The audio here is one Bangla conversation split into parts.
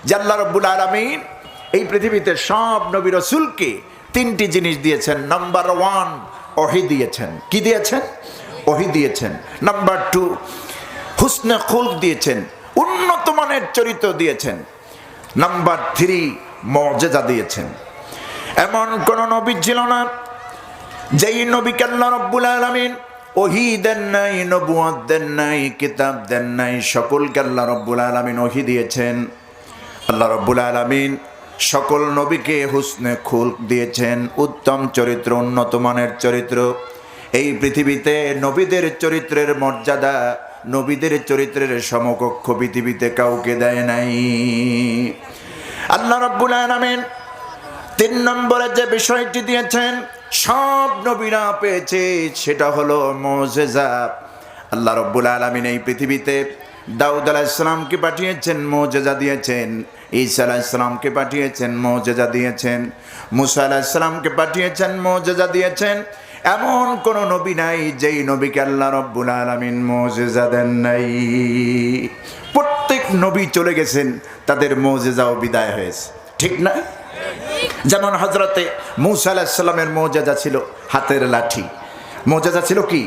যে আল্লাহ রাব্বুল আলামিন এই পৃথিবীতে সব নবী রাসূলকে তিনটি জিনিস দিয়েছেন। নাম্বার 1 ওহী দিয়েছেন। কি দিয়েছেন? ওহী দিয়েছেন। নাম্বার 2 হুসনে খুলক দিয়েছেন, উন্নত মানের চরিত্র দিয়েছেন। নাম্বার 3 মুজিজা দিয়েছেন। এমন কোন নবী ছিল না যেই নবীকে আল্লাহ রাব্বুল আলামিন ওহী দেন নাই, নবুয়ত দেন নাই, কিতাব দেন নাই। সকলকে আল্লাহ রাব্বুল আলামিন ওহী দিয়েছেন। আল্লাহ রাব্বুল আলামিন সকল নবীকে হুসনে খুলক দিয়েছেন, উত্তম চরিত্র, উন্নত মানের চরিত্র। এই পৃথিবীতে নবীদের চরিত্রের মর্যাদা, নবীদের চরিত্রের সমকক্ষ পৃথিবীতে কাউকে দেয় নাই। আল্লাহ রাব্বুল আলামিন 3 নম্বরে যে বিষয়টি দিয়েছেন সব নবীরা পেয়েছে, সেটা হলো মুজিজা। আল্লাহ রাব্বুল আলামিন এই পৃথিবীতে দাউদ আলাইহিস সালামকে পাঠিয়েছেন, মুজিজা দিয়েছেন। ঈসা আলাইহিস সালামকে পাঠিয়েছেন, মুজিজা দিয়েছেন। মুসা আলাইহিস সালামকে পাঠিয়েছেন, মুজিজা দিয়েছেন। এমন কোন নবী নাই যেই নবীকে আল্লাহ রাব্বুল আলামিন মুজিজা দেন নাই। প্রত্যেক নবী চলে গেছেন, তাদের মুজিজাও বিদায় হয়েছে, ঠিক না? যেমন হযরতে মূসা আলাইহিস সালামের মুজিজা ছিল হাতের লাঠি। মুজিজা ছিল কি?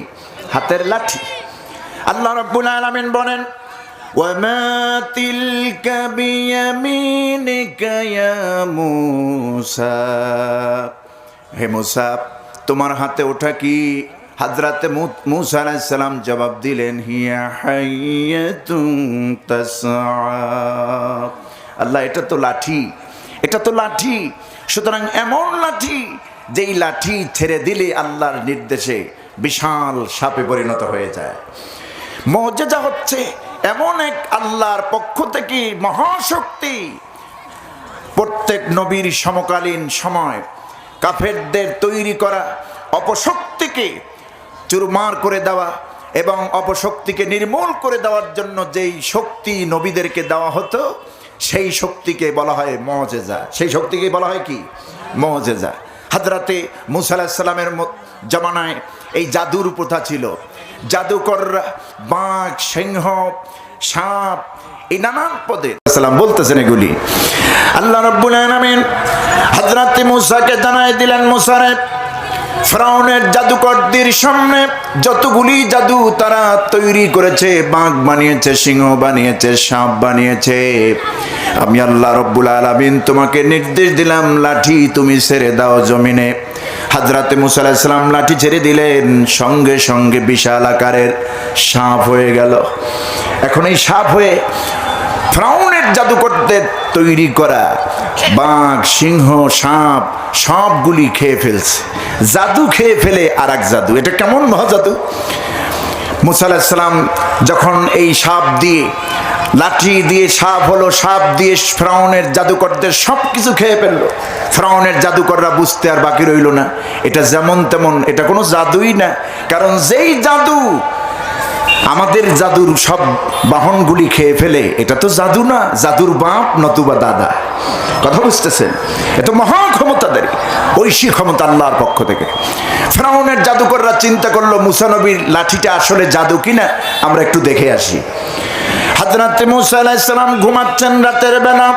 হাতের লাঠি। আল্লাহ রাব্বুল আলামিন বলেন, ওয়ামা তিলকা বিয়ামিনিকা ইয়া মূসা। হে মূসা, তোমার হাতে ওঠা কি? হযরতে মূসা আলাইহিস সালাম জবাব দিলেন, হিয়া হাইয়াতুন তাসআ। আল্লাহ, এটা তো লাঠি, এটা তো লাঠি। সুতরাং এমন লাঠি যেই লাঠি ছেড়ে দিলে আল্লাহর নির্দেশে বিশাল সাপে পরিণত হয়ে যায়। মুজিজা হচ্ছে এমন এক আল্লাহর পক্ষ থেকে মহাশক্তি। প্রত্যেক নবীর সমকালীন সময় কাফেরদের তৈরি করা অপশক্তিকে চুরমার করে দেওয়া এবং অপশক্তিকে নির্মূল করে দেওয়ার জন্য যেই শক্তি নবীদেরকে দেওয়া হতো, সেই শক্তিকে বলা হয় মুজিজা। সেই শক্তিকে বলা হয় কি? মুজিজা। হযরতে মূসা আলাইহিস সালামের জামানায় এই জাদুর প্রথা ছিল। জাদুকররা বাঘ, সিংহ, সাপ, এই নানান পদে সালাম বলতেছেন এগুলি। আল্লাহ রাব্বুল আলামিন হযরতে মূসাকে জানাই দিলেন, মূসা রে, ফিরআউনের জাদুকরদের সামনে যতগুলি জাদু তারা তৈরি করেছে, বাঘ বানিয়েছে, সিংহ বানিয়েছে, সাপ বানিয়েছে, আমি আল্লাহ রাব্বুল আলামিন তোমাকে নির্দেশ দিলাম, লাঠি তুমি ছেড়ে দাও জমিনে। হযরতে মূসা আলাইহিস সালাম লাঠি ছেড়ে দিলেন, সঙ্গে সঙ্গে বিশাল আকারের সাপ হয়ে গেল। এখন এই সাপ হয়ে ফিরআউনের জাদুকরদের তৈরি করা বাঘ, সিংহ, সাপ সবগুলি খেয়ে ফেলছে। জাদু খেয়ে ফেলে আর এক জাদু। এটা কেমন মহাজাদু! মূসা আলাইহিস সালাম যখন এই সাপ দিয়ে, লাঠি দিয়ে সাপ হলো, সাপ দিয়ে ফিরআউনের জাদুকরদের সব কিছু খেয়ে ফেললো। ফিরআউনের জাদুকররা বুঝতে আর বাকি রইল না, এটা যেমন তেমন, এটা কোনো জাদুই না। কারণ যেই জাদু আমাদের জাদুর সব বাহনগুলি খেয়ে ফেলে, এটা তো জাদু না, জাদুর বাপ নতুবা দাদা। কথা বুঝতেছেন? এটা মহা ক্ষমতাধারী, ঐশী ক্ষমতা আল্লাহর পক্ষ থেকে। ফিরআউনের জাদুকররা চিন্তা করলো, মূসা নবীর লাঠিটা আসলে জাদু কিনা, আমরা একটু দেখে আসি। হযরত মূসা আলাইহিস সালাম ঘুমাচ্ছেন রাতের বেলা।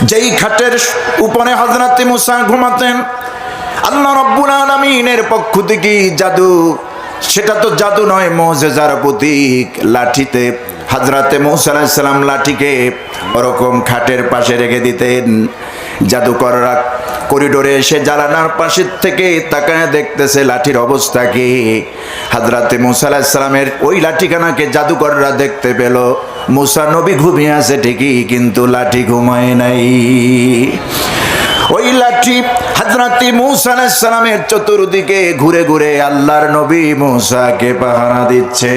যেই খাটের উপরে হযরত মূসা ঘুমাতেন, আল্লাহ রাব্বুল আলামিনের পক্ষ থেকে জাদু, সেটা তো জাদু নয়, মুজিজার প্রতীক। লাঠিতে হযরতে মূসা আলাইহিস সালাম লাঠিকে ওরকম খাটের পাশে রেখে দিতেন। জাদুকররা করিডোরে এসে জানালার পাশে থেকে তাকায় দেখতেছে লাঠির অবস্থা কি। হযরতে মূসা আলাইহিস সালামের ওই লাঠিখানাকে জাদুকররা দেখতে পেল। মূসা নবী ঘুমিয়ে আছে ঠিকই, কিন্তু লাঠি ঘুমায় নাই। ওই লাঠি হযরতে মূসা আলাইহিস সালামের চতুর্দিকে ঘুরে ঘুরে আল্লাহর নবী মূসাকে পাহারা দিচ্ছে।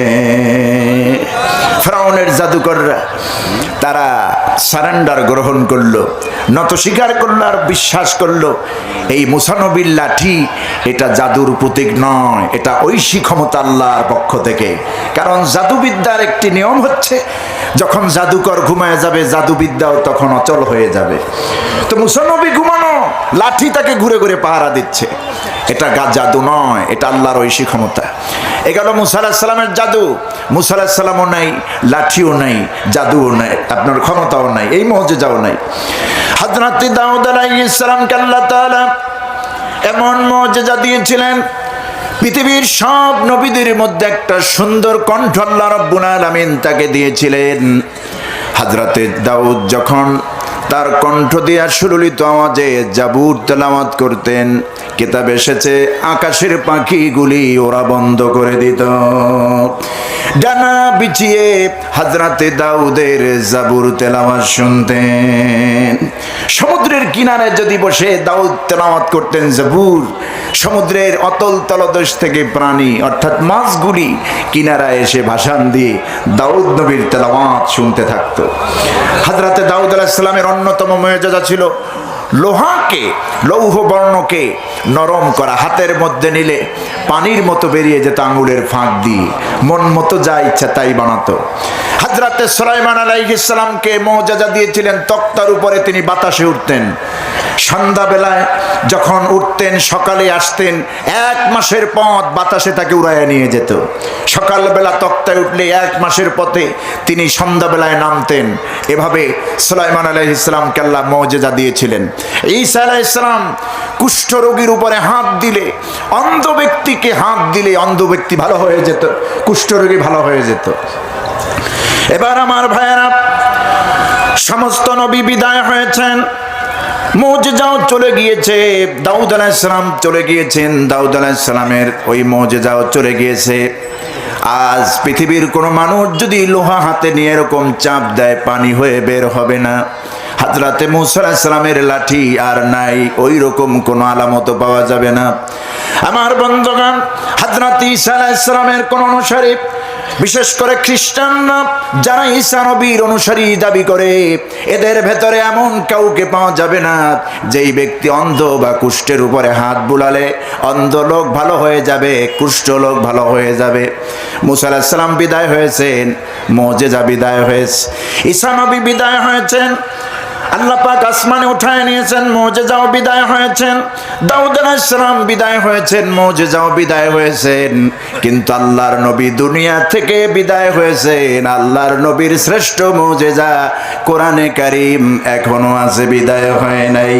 ফিরআউনের জাদুকররা তারা সারেন্ডার গ্রহণ করলো, নত স্বীকার করলো আর বিশ্বাস করলো এই মূসা নবীর লাঠি এটা জাদুর প্রতীক নয়, এটা ঐশী ক্ষমতা আল্লাহর পক্ষ থেকে। কারণ জাদুবিদ্যার একটি নিয়ম হচ্ছে, যখন জাদুকর ঘুমায় যাবে জাদুবিদ্যাও তখন অচল হয়ে যাবে। তো মূসা নবী ঘুমানো, লাঠি তাকে ঘুরে ঘুরে পাহারা দিচ্ছে। এটা জাদু নয়, এটা আল্লাহর ঐশী ক্ষমতা। এ গেল মুসা আলাইহিস সালামের জাদু। মুসা আলাইহিস সালামও নাই, লাঠিও নাই, জাদুও নাই, আপনার ক্ষমতাও নাই, এই মুজিজাও নাই। হযরত দাউদ আলাইহিস সালামকে আল্লাহ তাআলা এমন মুজিজা দিয়েছিলেন, পৃথিবীর সব নবীদের মধ্যে একটা সুন্দর কণ্ঠ আল্লাহ রাব্বুল আলামিন তাকে দিয়েছিলেন। হযরত দাউদ যখন তার কণ্ঠ দিয়ে সুললিত আওয়াজে জাবুর তেলাওয়াত করতেন, কিতাব এসেছে আকাশের পাখিগুলি ওরা বন্ধ করে দিত, ডানা বিছিয়ে হযরত দাউদের জাবুর তেলাওয়াত শুনতেন। সমুদ্রের কিনারে যদি বসে দাউদ তেলাওয়াত করতেন জাবুর, সমুদ্রের অতল তলদেশ থেকে প্রাণী অর্থাৎ মাছগুলি কিনারায় এসে ভাষণ দিয়ে দাউদ নবীর তেলাওয়াত শুনতে থাকতো। হযরত দাউদ আলাইহিস সালামের অন্যতম মুজিজা ছিল লোহাকে, লৌহ বর্ণকে নরম করা, হাতের মধ্যে নিলে পানির মতো বেরিয়ে যেত আঙুলের ফাঁক দিয়ে, মন মতো যা ইচ্ছা তাই বানাতো। হযরত সুলাইমান আলাইহিস সালামকে মুজিজা দিয়েছিলেন, তক্তার উপরে তিনি বাতাসে উঠতেন। সন্ধ্যাবেলায় যখন উঠতেন, সকালে আসতেন, 1 মাসের পথ বাতাসে তাকে উড়াইয়া নিয়ে যেত। সকালবেলা তক্তায় উঠলে 1 মাসের পথে তিনি সন্ধ্যাবেলায় নামতেন। এভাবে সুলাইমান আলাইহিস সালামকে আল্লাহ মুজিজা দিয়েছিলেন। ঈসা আলাইহিস সালাম কুষ্ঠ রোগীর উপরে হাত দিলে, অন্ধ ব্যক্তিকে হাত দিলে অন্ধ ব্যক্তি ভালো হয়ে যেত, কুষ্ঠ রোগী ভালো হয়ে যেত। এবার আমার ভাইয়েরা, সমস্ত নবী বিদায় হয়েছেন, মুজিজাও চলে গিয়েছে। দাউদ আলাইহিস সালাম চলে গিয়েছেন, দাউদ আলাইহিস সালামের ওই মুজিজাও চলে গিয়েছে। আজ পৃথিবীর কোনো মানুষ যদি লোহা হাতে নিয়ে এরকম চাপ দেয়, পানি হয়ে বের হবে না। হযরত মুসা আলাইহিস সালামের লাঠি আর নাই, ওই রকম কোনো আলামত পাওয়া যাবে না। আমার বন্ধুগণ, হযরত ঈসা আলাইহিস সালামের কোন অনুসারী, বিশেষ করে খ্রিস্টানরা যারা ঈসা নবীর অনুসারী দাবি করে, এদের ভেতরে এমন কাউকে পাওয়া যাবে না যেই ব্যক্তি অন্ধ বা কুষ্ঠের উপরে হাত বুলালে অন্ধ লোক ভালো হয়ে যাবে, কুষ্ঠ লোক ভালো হয়ে যাবে। মুসা আলাইহিস সালাম বিদায় হয়েছেন, মুজিজা বিদায় হয়েছে, ঈসা নবী বিদায় হয়েছেন, আল্লাহ পাক আসমানে উঠায় নিয়েছেন, মুজিজাও বিদায় হয়েছেন। দাউদ আলাইহিস সালাম বিদায় হয়েছেন, মুজিজাও বিদায় হয়েছেন। কিন্তু আল্লাহর নবী দুনিয়া থেকে বিদায় হয়েছেন। আল্লাহর নবীর শ্রেষ্ঠ মুজিজা কোরআনে কারীম এখনো আছে, বিদায় হয় নাই।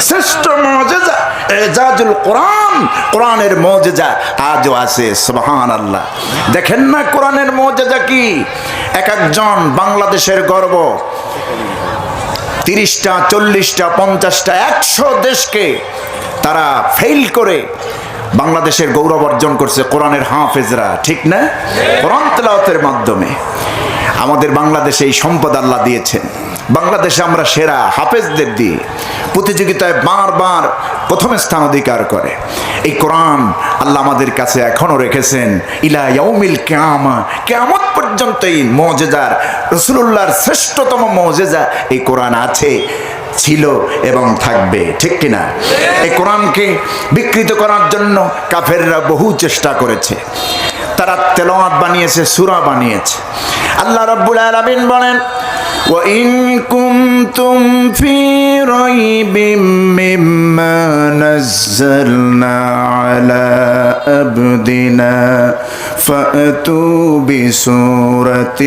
শ্রেষ্ঠ মুজিজা এজাজুল কোরআন, কোরআনের মুজিজা আজও আছে। সুবহানাল্লাহ। দেখেন না কোরআনের মুজিজা কি? এক একজন বাংলাদেশের গর্ব। 30টা 40টা 50টা 100 দেশকে তারা ফেল করে বাংলাদেশের গৌরব অর্জন করছে কোরআনের হাফেজরা, ঠিক না? কোরআন তেলাওয়াতের মাধ্যমে আমাদের বাংলাদেশে এই সম্পদ আল্লাহ দিয়েছেন। বাংলাদেশে আমরা সেরা হাফেজদের দিয়ে প্রতিযোগিতায় বারবার প্রথম স্থান অধিকার করে। এই কোরআন আল্লাহ আমাদের কাছে এখনো রেখেছেন ইলা ইয়াউমিল কিয়ামা, কিয়ামত পর্যন্ত এই মুজিজার, রাসূলুল্লাহর শ্রেষ্ঠতম মুজিজা এই কোরআন আছে, ছিল এবং থাকবে, ঠিক কিনা? এই কোরআনকে বিকৃত করার জন্য কাফেররা বহু চেষ্টা করেছে। তারা তেলাওয়াত বানিয়েছে, সূরা বানিয়েছে। আল্লাহ রাব্বুল আলামিন বলেন, وَإِن كُنتُمْ فِي رَيْبٍ مِّمَّا نَزَّلْنَا عَلَى عَبْدِنَا فَأْتُوا بِسُورَةٍ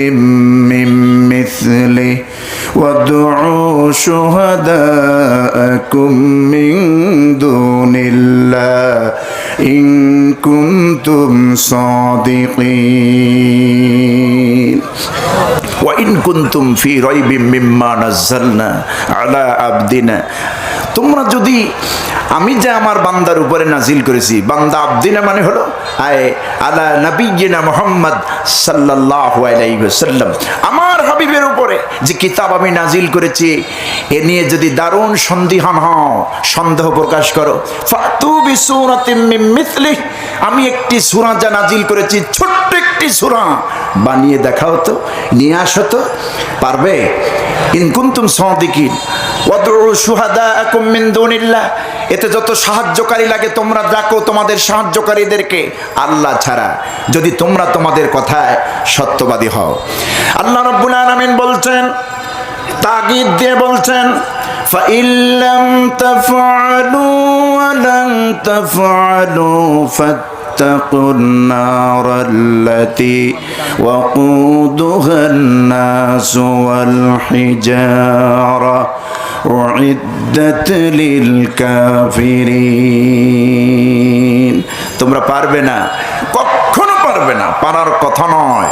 مِّن مِّثْلِهِ وَادْعُوا شُهَدَاءَكُم مِّن دُونِ اللَّهِ إِن كُنتُمْ صَادِقِينَ। وَإِن كُنتُمْ فِي رَيْبٍ مِّمَّا نَزَّلْنَا عَلَى عَبْدِنَا, তোমরা যদি আমি যে আমার বান্দার উপরে নাজিল করেছি, বান্দা আবদিনা মানে হলো আয় আলা নবিয়িনা মুহাম্মদ সাল্লাল্লাহু আলাইহি ওয়াসাল্লাম, আমার হাবিবের উপরে যে কিতাব আমি নাজিল করেছি, এ নিয়ে যদি দারুণ সন্দিহান হও, সন্দেহ প্রকাশ করো, ফাতু বিসূরাতিম মিন মিথলিহি, আমি একটি সূরা যা নাজিল করেছি, ছোট্ট একটি সূরা বানিয়ে দেখাও তো, নিয়ে আসো তো, পারবে? ইন কুনতুম সাদিকিন ওয়াদউ শুহাদাআকুম মিন দুনিল্লাহ, এতে যত সাহায্যকারী লাগে তোমরা ডাকো তোমাদের সাহায্যকারীদেরকে আল্লাহ ছাড়া, যদি তোমরা তোমাদের কথায় সত্যবাদী হও। আল্লাহ রাব্বুল আলামিন বলছেন, তাগিদ দিয়ে বলছেন, فَإِن لَّمْ تَفْعَلُوا وَلَن تَفْعَلُوا فَاتَّقُوا النَّارَ الَّتِي وَقُودُهَا النَّاسُ وَالْحِجَارَةُ أُعِدَّتْ لِلْكَافِرِينَ। তোমরা পারবে না, কখনো পারবে না, পারার কথা নয়।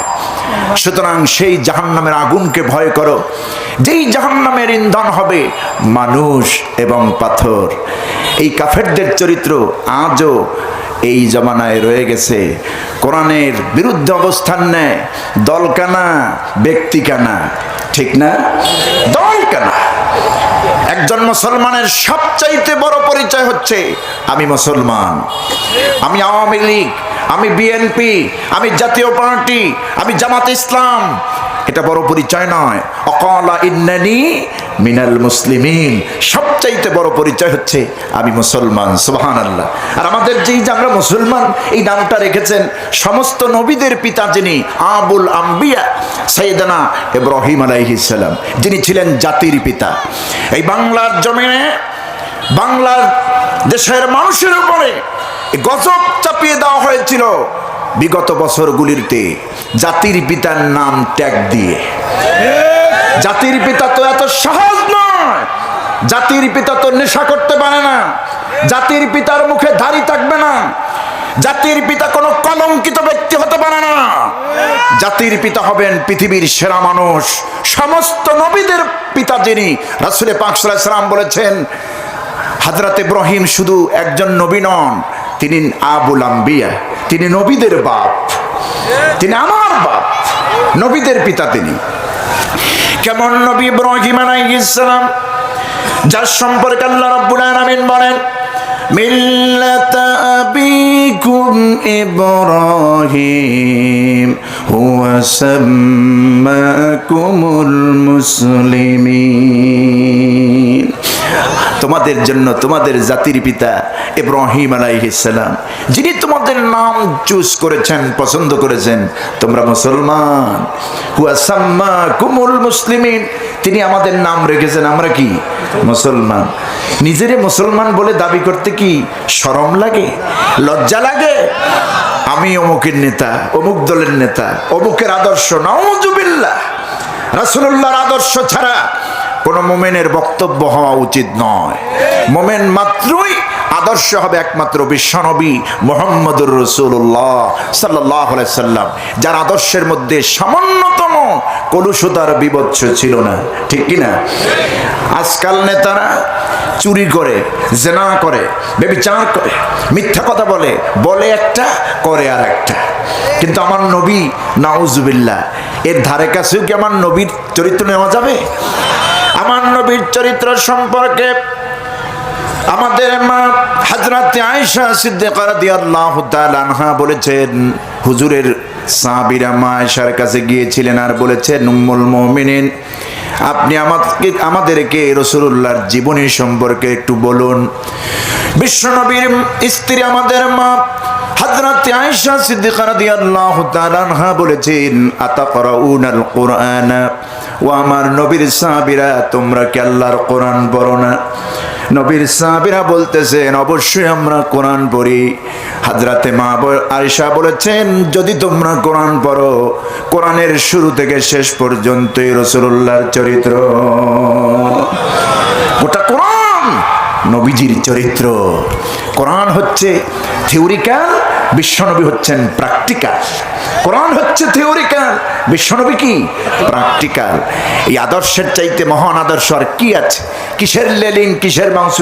সুতরাং সেই জাহান্নামের আগুনকে ভয় করো, যেই জাহান্নামের ইন্ধন হবে মানুষ এবং পাথর। এই কাফেরদের চরিত্র আজও এই জমানায় রয়ে গেছে। কোরআনের বিরুদ্ধে অবস্থান নেয়, দলকানা ব্যক্তিকানা, ঠিক না? দলকানা। একজন মুসলমানের সবচাইতে বড় পরিচয় হচ্ছে আমি মুসলমান, আমি আওয়ামী লীগ, আমি বিএনপি, আমি জাতীয় পার্টি, আমি জামাত ইসলাম। এটা বড় পরিচয় নয়। অকালা ইন্নানি মিনাল মুসলিমিন, সবচাইতে বড় পরিচয় হচ্ছে আমি মুসলমান। সুবহানাল্লাহ। আর আমাদের যেই যে আমরা মুসলমান এই নামটা রেখেছেন সমস্ত নবীদের পিতা যিনি, আবুল আম্বিয়া সাইয়েদনা ইব্রাহিম আলাইহিস সালাম, যিনি ছিলেন জাতির পিতা। এই বাংলার জমিনে, বাংলার দেশের মানুষের উপরে গজব চাপিয়ে দেওয়া হয়েছিল বিগত বছরগুলিতে জাতির পিতার নাম ত্যাগ দিয়ে। জাতির পিতা তো এত সহজ নয়। জাতির পিতা তো নেশা করতে পারে না, জাতির পিতার মুখে দাড়ি থাকবে না, জাতির পিতা কোনো কলঙ্কিত ব্যক্তি হতে পারে না। জাতির পিতা হবেন পৃথিবীর সেরা মানুষ, সমস্ত নবীদের পিতা যিনি। রাসূল পাক সাল্লাল্লাহু আলাইহি ওয়াসাল্লাম বলেছেন, হযরত ইব্রাহিম শুধু একজন নবী নন, তিনি আবুল আম্বিয়া, তিনি নবীদের বাপ, তিনি আমার বাপ, নবীদের পিতা তিনি। কেমন নবী ইব্রাহিম আলাইহিস সালাম, যার সম্পর্কে আল্লাহ রাব্বুল আলামিন বলেন, মিল্লাতা আবিকুম ইব্রাহিম হুয়া সাম্মাকুমুল মুসলিমিন। তোমাদের জন্য তোমাদের জাতির পিতা ইব্রাহিম আলাইহিস সালাম, যিনি তোমাদের নাম চুজ করেছেন, পছন্দ করেছেন, তোমরা মুসলমান। হুয়া সাম্মাকুমুল মুসলিমিন, তিনি আমাদের নাম রেখেছেন আমরা কি? মুসলমান। নিজেরে মুসলমান বলে দাবি করতে কি শরম লাগে, লজ্জা লাগে? আমি অমুকের নেতা, অমুক দলের নেতা, অমুকের আদর্শ, নাউজুবিল্লাহ। রাসূলুল্লাহর আদর্শ ছাড়া কোন মুমিনের বক্তব্য হওয়া উচিত নয়। মুমিন মাত্রই আদর্শ হবে একমাত্র বিশ্বনবী মুহাম্মদুর রাসূলুল্লাহ সাল্লাল্লাহু আলাইহি সাল্লাম, যার আদর্শের মধ্যে সামান্যতম কলুষতার বিবচ্ছ ছিল না, ঠিক কি না? আজকাল নেতারা চুরি করে, জিনা করে, ব্যভিচার করে, মিথ্যা কথা বলে, বলে একটা করে আর একটা। কিন্তু আমার নবী, নাউজুবিল্লাহ, এর ধারে কাছেও কি আমার নবীর চরিত্র নেওয়া যাবে? আমার নবীর চরিত্র সম্পর্কে আমাদের মা হযরত আয়েশা সিদ্দিকা রাদিয়াল্লাহু তাআলা আনহা বলেছেন, হুজুরের সাহাবীরা মা আয়েশার কাছে গিয়েছিলেন আর বলেছেন, উম্মুল মুমিনিন, আপনি আমাদেরকে রাসূলুল্লাহর জীবনী সম্পর্কে একটু বলুন। বিশ্বনবীর স্ত্রী আমাদের মা হযরত আয়েশা সিদ্দিকা রাদিয়াল্লাহু তাআলা আনহা বলেছেন, আতাকরাউনাল কুরআনা, ও আমার নবীর সাহাবীরা, তোমরা কি আল্লাহর কোরআন পড়ো না? নবীর সাহাবীরা বলতেছেন, অবশ্যই আমরা কোরআন পড়ি। হযরতে মা আয়েশা বলেছেন, যদি তোমরা কোরআন পড়ো, কোরআনের শুরু থেকে শেষ পর্যন্তই রাসূলুল্লাহর চরিত্র, গোটা কোরআন নবীজির চরিত্র। কোরআন হচ্ছে থিওরিক্যাল, বিশ্বনবী হচ্ছেন প্র্যাকটিক্যাল। কোরআন হচ্ছে থিওরিক্যাল, বিশ্বনবী কি প্র্যাকটিক্যাল। এই আদর্শের চাইতে মহান আদর্শ আর কি আছে? কিসের লেলিন, কিসের মাংস?